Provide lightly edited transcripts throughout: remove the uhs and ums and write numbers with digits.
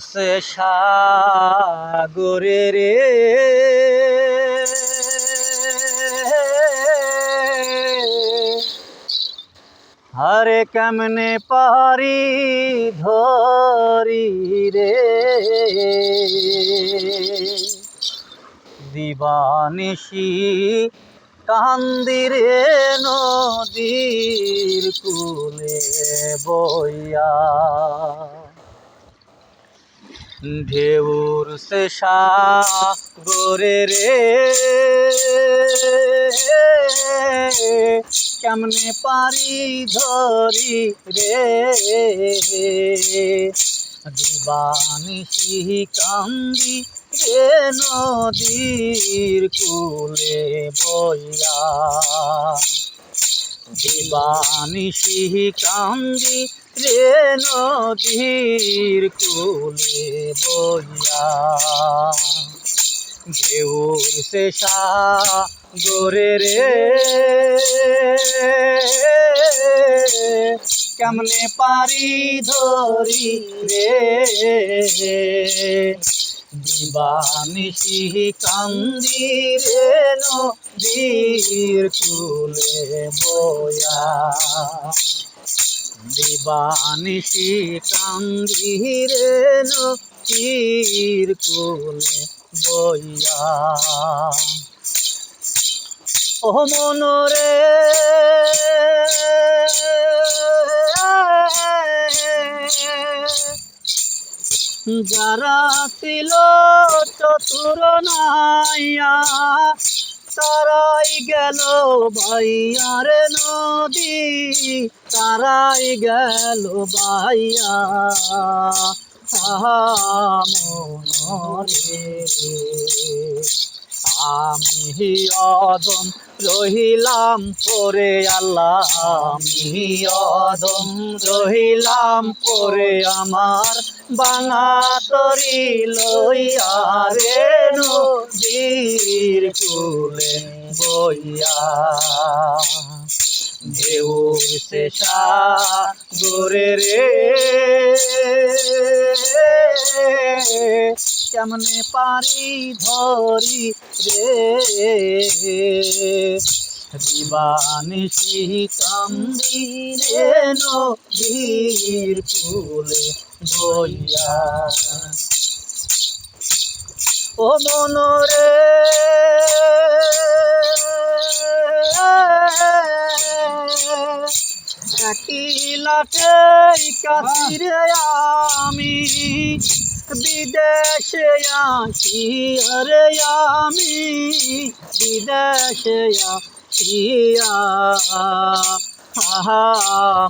সে সাগরে রে হারে কেমনে পারি ধরি রে দিবানিশি কান্দিরে নদীর কূলে বইয়া ঢেউর সে সাগরে রে কেমনে পারি ধরি রে দিবানিশি কান্দি রে নদীর কূলে বইয়া দিবানিশি কান্দি রে নদীর কূলে বইয়া ঢেউর সে সাগরে রে কেমনে পারি ধরি রে দিবানিশি কান্দি রে নদীর কূলে বইয়া দিবানিশি কান্দি রে নদীর কূলে বইয়া ও মনরে যারা ছিল চতুর নাইয়া তারাই গেল বাইয়ার নদী তারাই গেল বাইয়া মনরে আমি অদম রহিলাম পরে আল্লাহ আমি অদম রহিলাম পরে আমার বাঙা তরি লইয়া রে নদীর কূলে বইয়া ঢেউর সে সাগরে রে কেমনে পারি ধরি রে দিবানিশি কান্দি রে নদীর কূলে বইয়া ও মনরে একই লাটে কাশিরে আমি বিদেশে আছি আরে আমি বিদেশে আছিয়া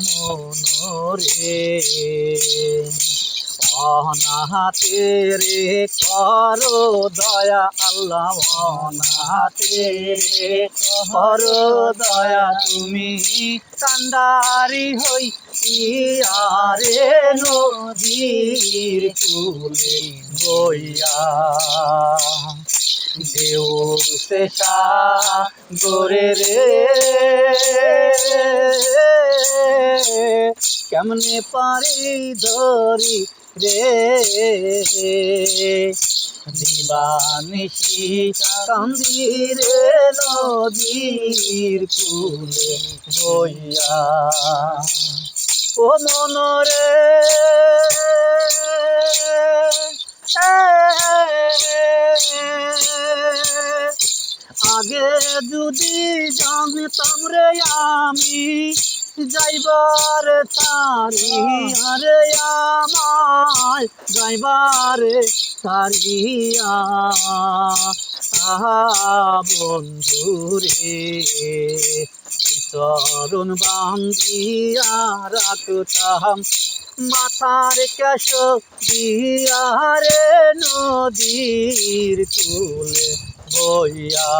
মনরে অনাহাতে রে করো দয়া আল্লাহ অনাহাতে রে করো দয়া তুমি কান্ডারি হই আরে নদীর কূলে বইয়া ঢেউর সে সাগরে রে কেমনে পারি ধরি রে দিবানিশি কান্দি রে নদীর কূলে বইয়া ও মনরে আগে যদি জানতাম রে আমি যাইবার তারি আরে আমায় যাইবার তারিয়া বন্ধুরে চরণ বান্ধিয়া রাখতাম মাথার কেশ দিয়া রে নদীর কূলে বইয়া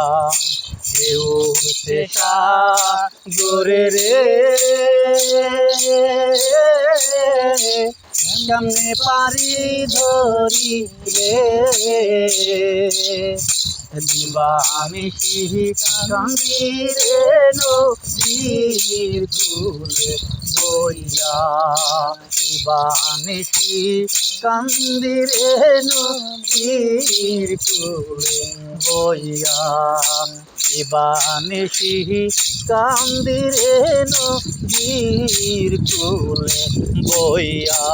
ঢেউর সে সাগরে রে কেমনে পারি ধরি রে দিবানিশি কান্দি রে নদীর কূলে বইয়া দিবানিশি কান্দিরে নদীর কূলে বইয়া দিবানিশি কান্দিরে নদীর কূলে বইয়া।